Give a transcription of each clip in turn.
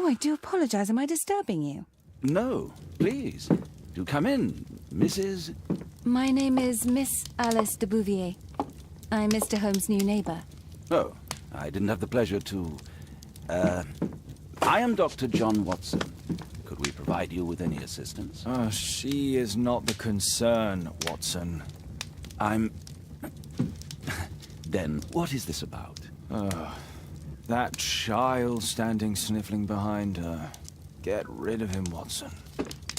Oh, I do apologize. Am I disturbing you? No, please. Do come in, Mrs. My name is Miss Alice de Bouvier. I'm Mr. Holmes' new neighbor. Oh, I didn't have the pleasure to... I am Dr. John Watson. Could we provide you with any assistance? She is not the concern, Watson. Then, what is this about? That child standing sniffling behind her. Get rid of him, Watson.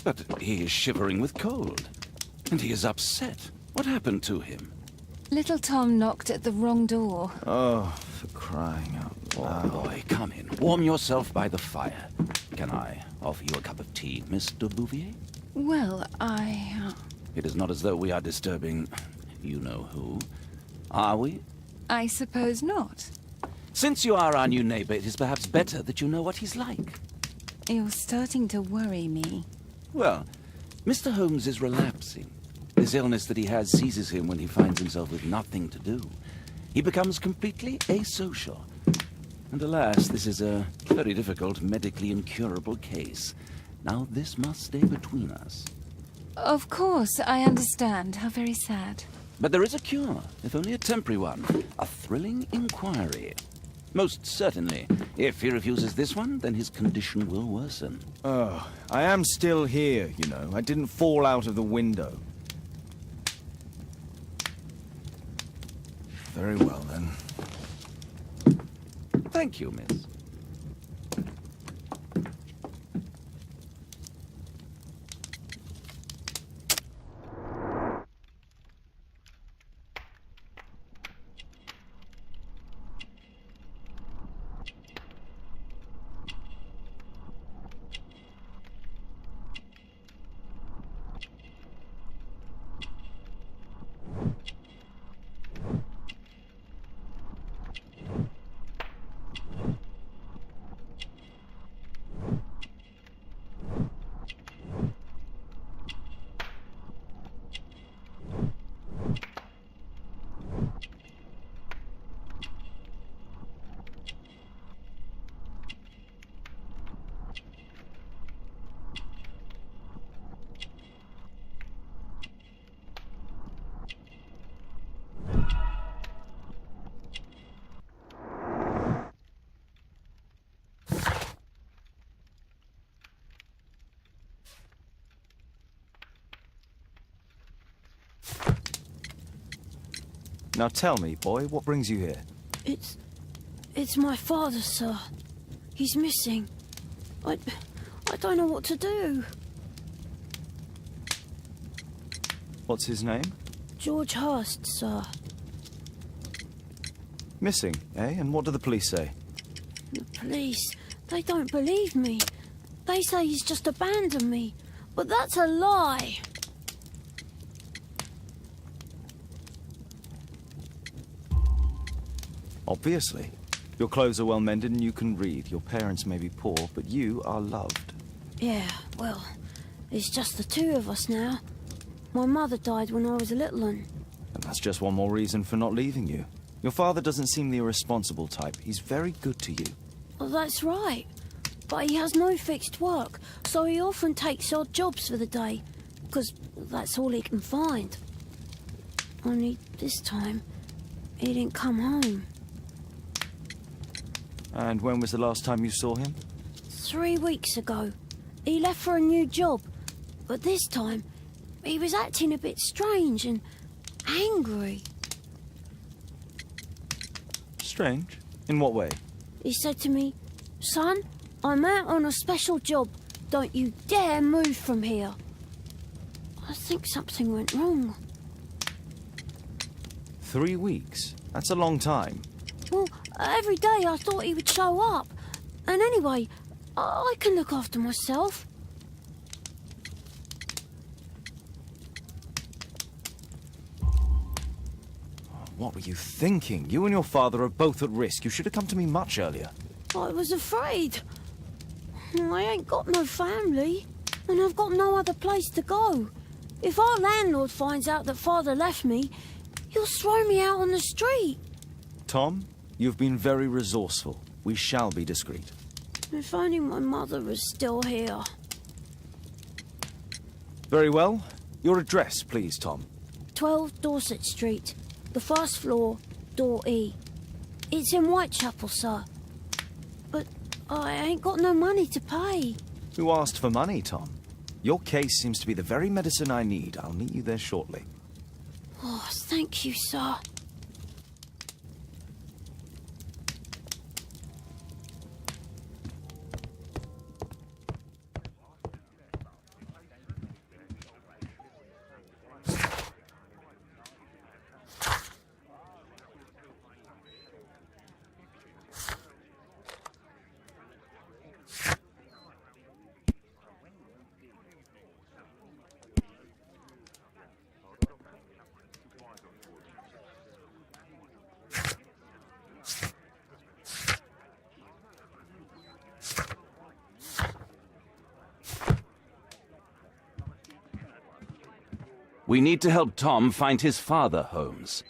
But he is shivering with cold. And he is upset. What happened to him? Little Tom knocked at the wrong door. Oh, for crying out loud. Oh, boy, come in. Warm yourself by the fire. Can I offer you a cup of tea, Miss de Bouvier? Well, It is not as though we are disturbing you-know-who. Are we? I suppose not. Since you are our new neighbor, it is perhaps better that you know what he's like. You're starting to worry me. Well, Mr. Holmes is relapsing. This illness that he has seizes him when he finds himself with nothing to do. He becomes completely asocial. And alas, this is a very difficult, medically incurable case. Now, this must stay between us. Of course, I understand. How very sad. But there is a cure, if only a temporary one. A thrilling inquiry. Most certainly. If he refuses this one, then his condition will worsen. Oh, I am still here, you know. I didn't fall out of the window. Very well, then. Thank you, miss. Now tell me, boy, what brings you here? It's my father, sir. He's missing. I don't know what to do. What's his name? George Hurst, sir. Missing, eh? And what do the police say? The police, they don't believe me. They say he's just abandoned me. But that's a lie. Obviously. Your clothes are well mended and you can read. Your parents may be poor, but you are loved. Yeah, well, it's just the two of us now. My mother died when I was a little one. And that's just one more reason for not leaving you. Your father doesn't seem the irresponsible type. He's very good to you. Well, that's right. But he has no fixed work, so he often takes odd jobs for the day, because that's all he can find. Only this time, he didn't come home. And when was the last time you saw him? 3 weeks ago. He left for a new job, but this time, he was acting a bit strange and angry. Strange? In what way? He said to me, "Son, I'm out on a special job. Don't you dare move from here." I think something went wrong. 3 weeks? That's a long time. Well, every day I thought he would show up. And anyway, I can look after myself. What were you thinking? You and your father are both at risk. You should have come to me much earlier. I was afraid. I ain't got no family, and I've got no other place to go. If our landlord finds out that Father left me, he'll throw me out on the street. Tom, you've been very resourceful. We shall be discreet. If only my mother was still here. Very well. Your address, please, Tom. 12 Dorset Street, the first floor, door E. It's in Whitechapel, sir. But I ain't got no money to pay. Who asked for money, Tom? Your case seems to be the very medicine I need. I'll meet you there shortly. Oh, thank you, sir. We need to help Tom find his father, Holmes.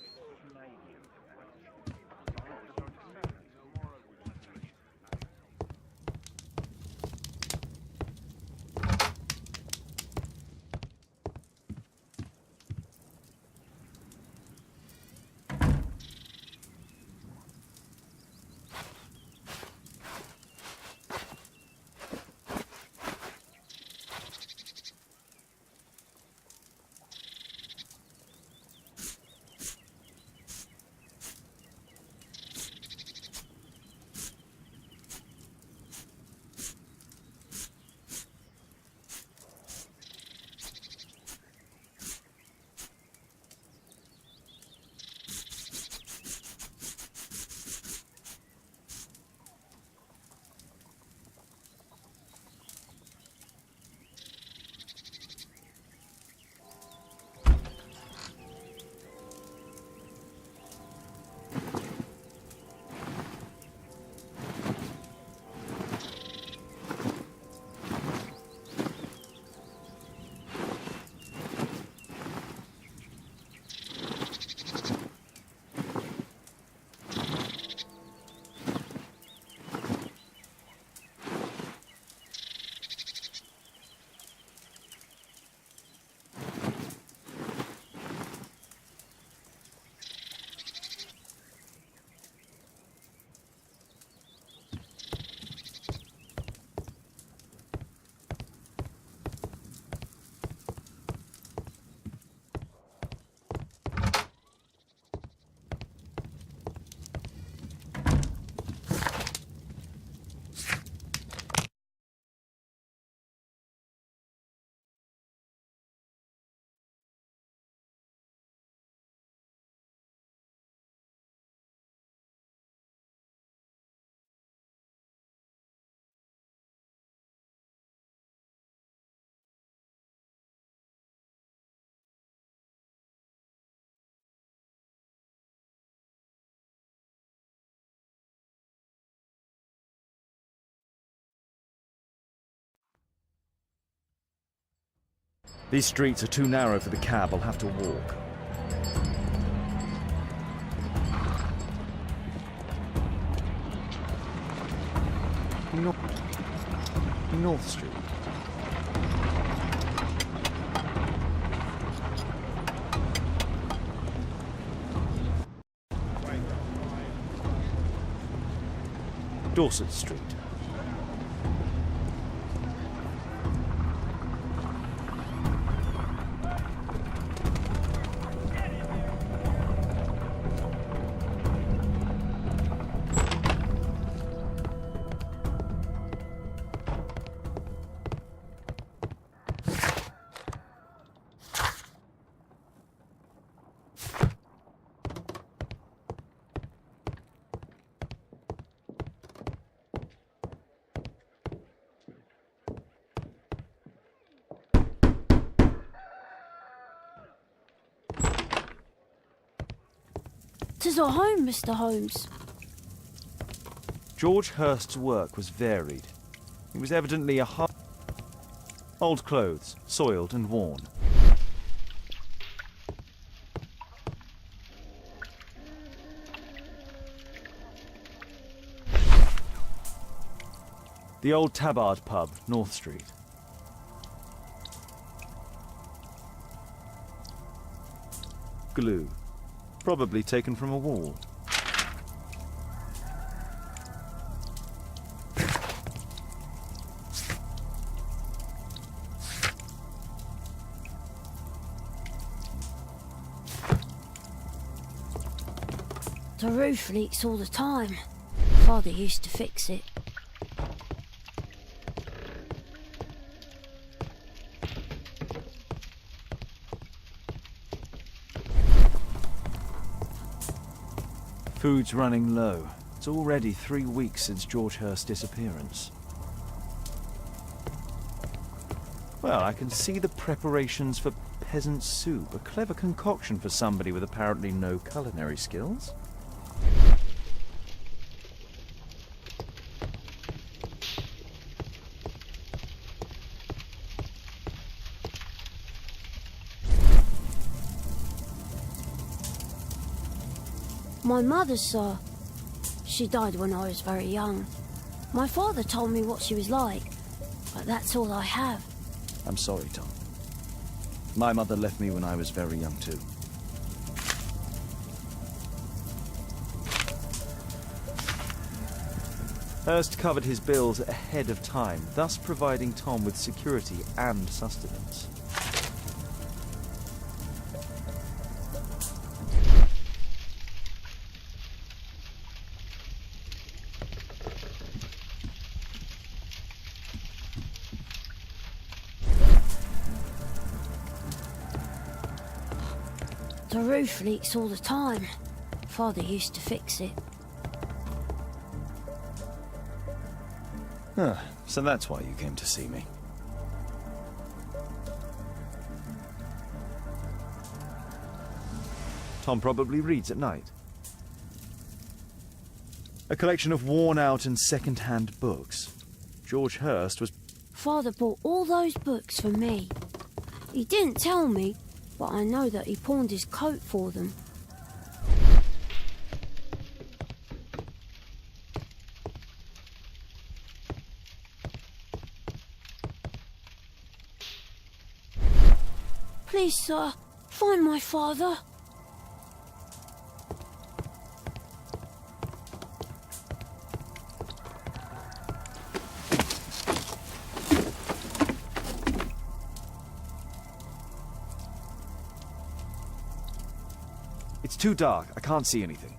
These streets are too narrow for the cab. I'll have to walk. North Street. Dorset Street. Tis our home, Mr. Holmes. George Hurst's work was varied. He was evidently a old clothes, soiled and worn. The old Tabard pub, North Street. Glue. Probably taken from a wall. The roof leaks all the time. Father used to fix it. Food's running low. It's already 3 weeks since George Hurst's disappearance. Well, I can see the preparations for peasant soup. A clever concoction for somebody with apparently no culinary skills. My mother, sir. She died when I was very young. My father told me what she was like, but that's all I have. I'm sorry, Tom. My mother left me when I was very young, too. Hurst covered his bills ahead of time, thus providing Tom with security and sustenance. The roof leaks all the time. Father used to fix it. So that's why you came to see me. Tom probably reads at night. A collection of worn-out and second-hand books. George Hurst was... Father bought all those books for me. He didn't tell me, but I know that he pawned his coat for them. Please, sir, find my father. It's too dark. I can't see anything.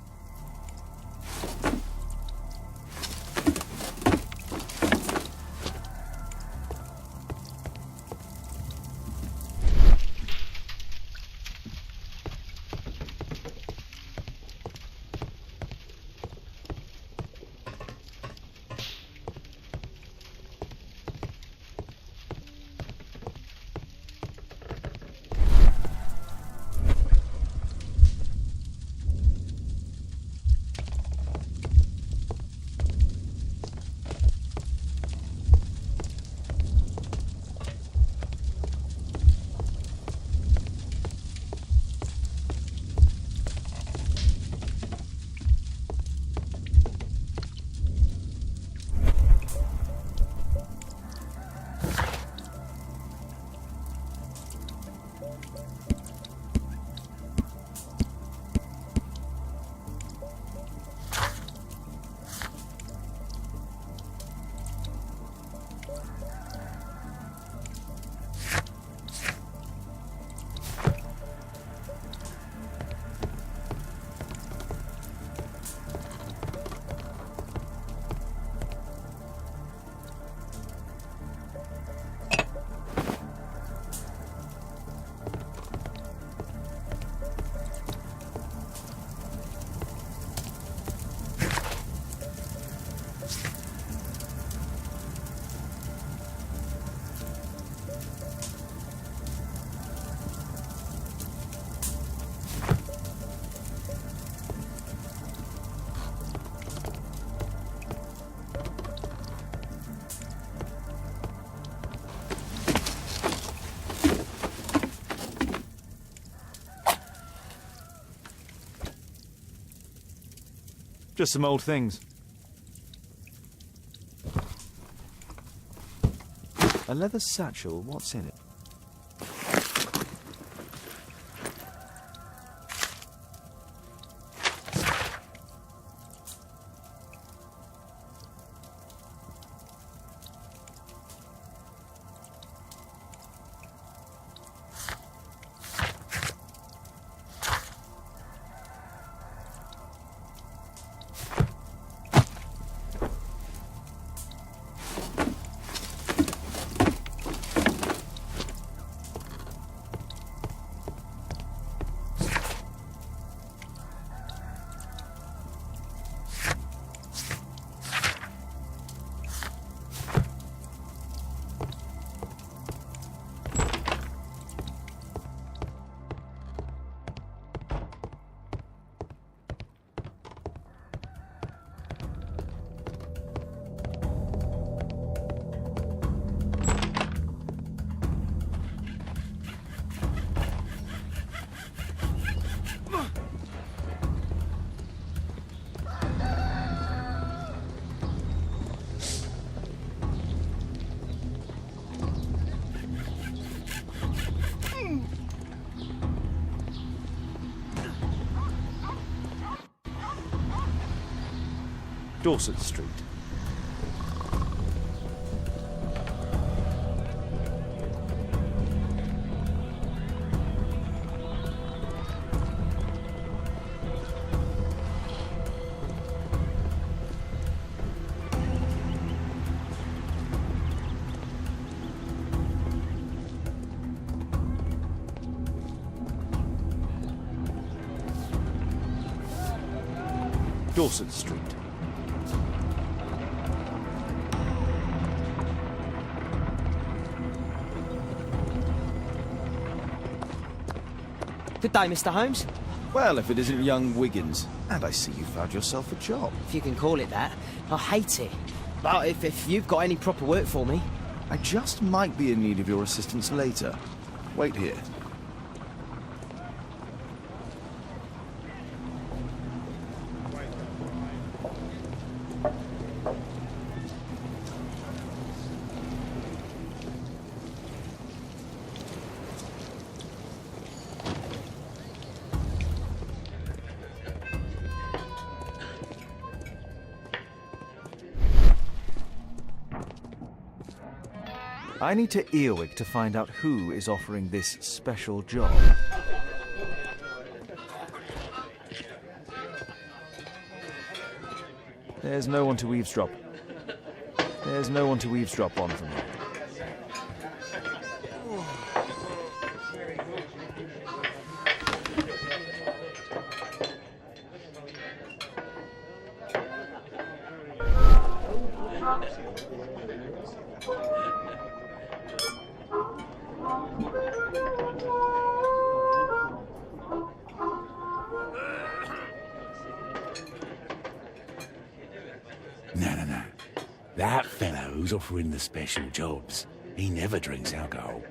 Just some old things. A leather satchel, what's in it? Dorset Street. Dorset Street. Good day, Mr. Holmes. Well, if it isn't young Wiggins. And I see you found yourself a job. If you can call it that. I hate it. But if you've got any proper work for me... I just might be in need of your assistance later. Wait here. I need to earwig to find out who is offering this special job. There's no one to eavesdrop. There's no one to eavesdrop on from here. No. That fellow who's offering the special jobs, he never drinks alcohol.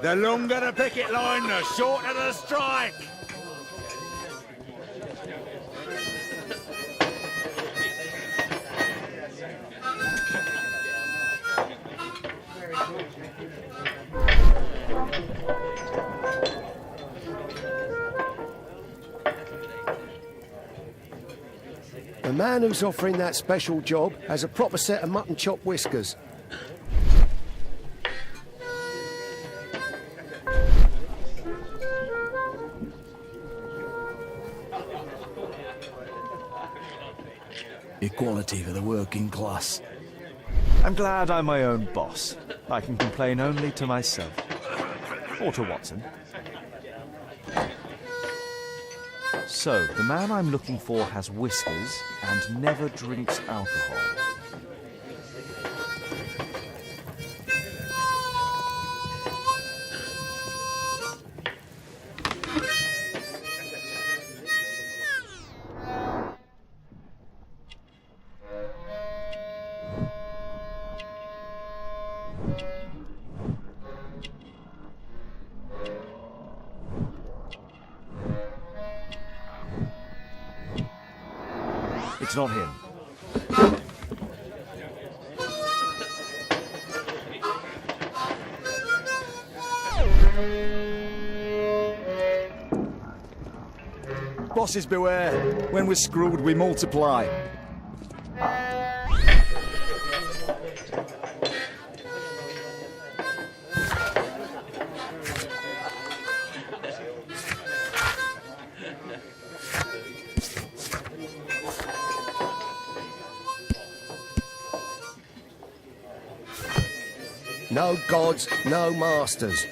The longer the picket line, the shorter the strike. The man who's offering that special job has a proper set of mutton chop whiskers. Equality for the working class. I'm glad I'm my own boss. I can complain only to myself. Or to Watson. So, the man I'm looking for has whiskers and never drinks alcohol. It's not him. Bosses beware. When we're screwed, we multiply. No gods, no masters.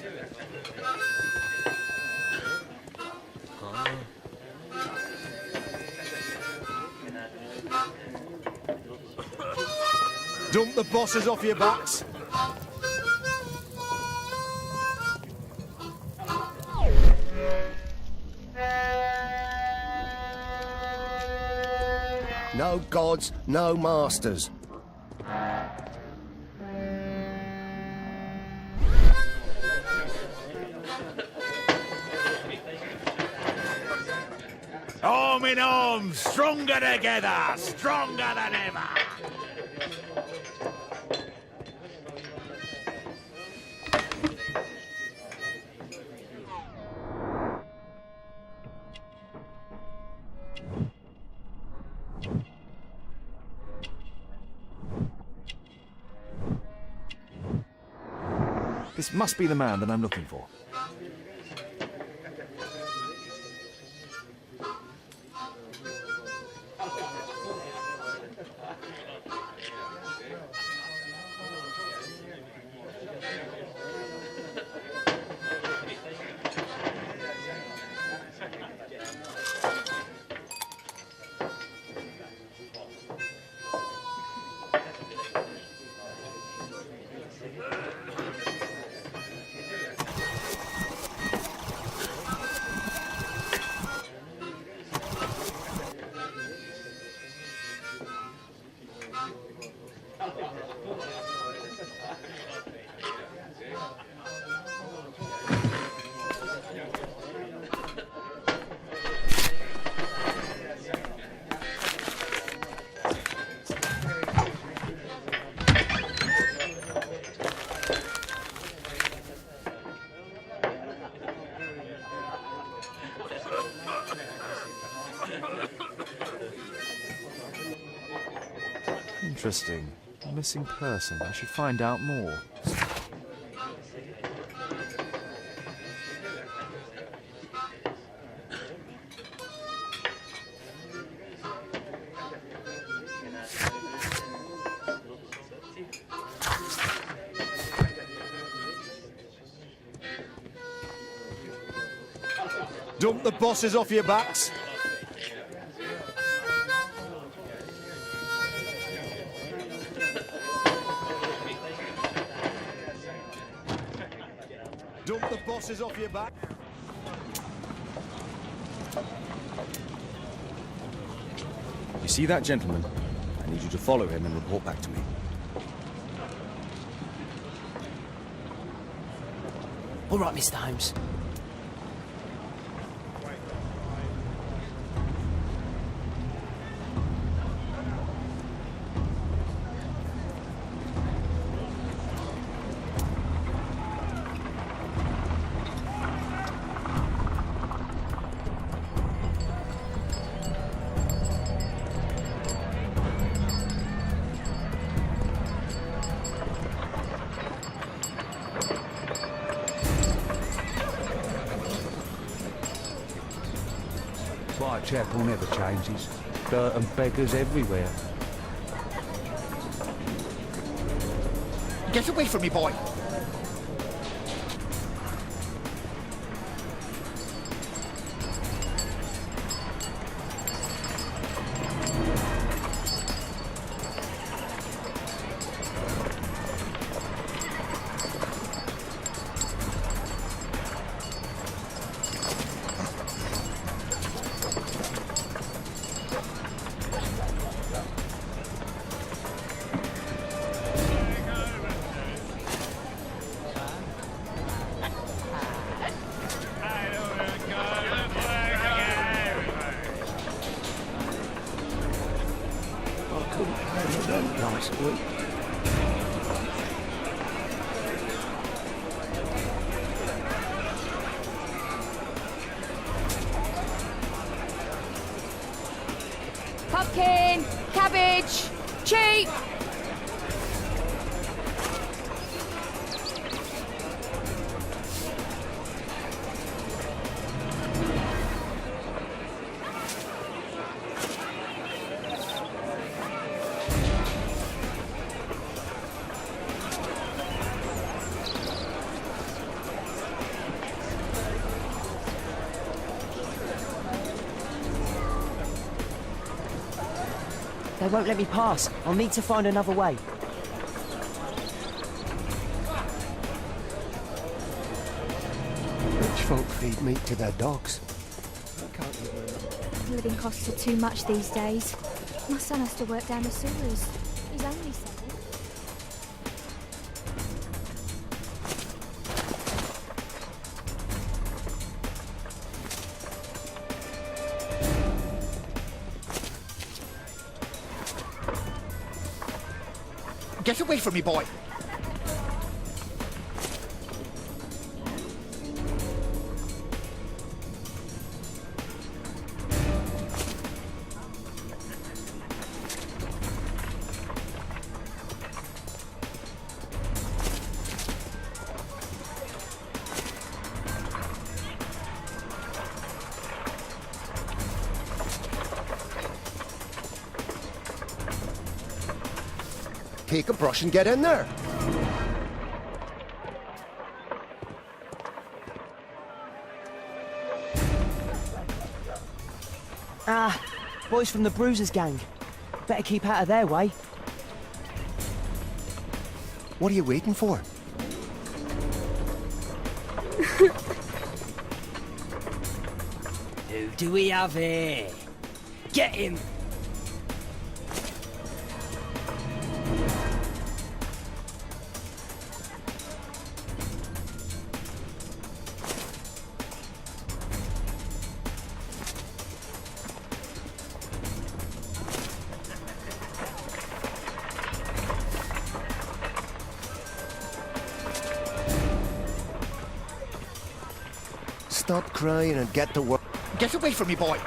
Dump the bosses off your backs. No gods, no masters. Arm in arm, stronger together, stronger than ever. This must be the man that I'm looking for. Interesting. A missing person. I should find out more. Dump the bosses off your backs. Dump the bosses off your back. You see that gentleman? I need you to follow him and report back to me. All right, Mr. Holmes. Whitechapel never changes. Dirt and beggars everywhere. Get away from me, boy. Sausage! Cheap! They won't let me pass. I'll need to find another way. Rich folk feed meat to their dogs. Living costs are too much these days. My son has to work down the sewers. He's only 7. Get away from me, boy! Take a brush and get in there. Ah, boys from the Bruisers gang. Better keep out of their way. What are you waiting for? Who do we have here? Get him! Stop crying and get to work. Get away from me, boy!